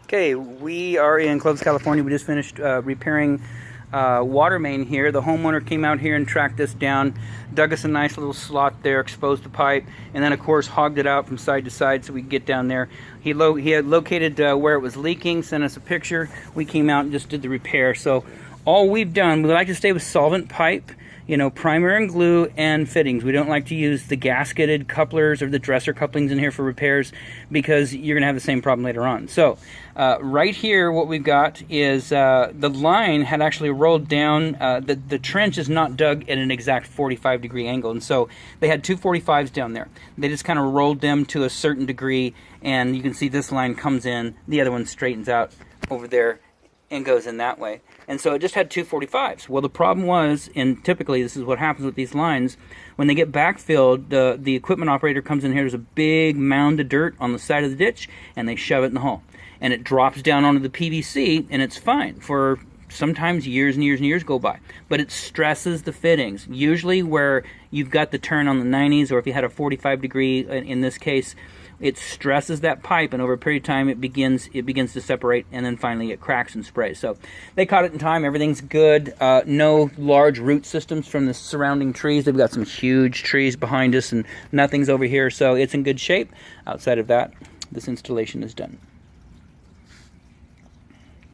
Okay, we are in Clovis, California. We just finished repairing water main here. The homeowner came out here and tracked this down, dug us a nice little slot there, exposed the pipe, and then of course hogged it out from side to side so we could get down there. He had located where it was leaking, sent us a picture. We came out and just did the repair. So all we've done, we like to stay with solvent pipe, you know, primer and glue and fittings. We don't like to use the gasketed couplers or the dresser couplings in here for repairs because you're gonna have the same problem later on. So right here what we've got is the line had actually rolled down. The trench is not dug at an exact 45-degree angle, and so they had two 45s down there. They just kind of rolled them to a certain degree, and you can see this line comes in, the other one straightens out over there and goes in that way. And so it just had two 45s. Well, the problem was, and typically this is what happens with these lines, when they get backfilled, the equipment operator comes in here, there's a big mound of dirt on the side of the ditch, and they shove it in the hole. And it drops down onto the PVC, and it's fine for sometimes years and years and years go by. But it stresses the fittings. Usually where you've got the turn on the 90s, or if you had a 45 degree in this case, it stresses that pipe, and over a period of time it begins to separate, and then finally it cracks and sprays. So they caught it in time. Everything's good. No large root systems from the surrounding trees. They've got some huge trees behind us, and nothing's over here, so it's in good shape. Outside of that, this installation is done.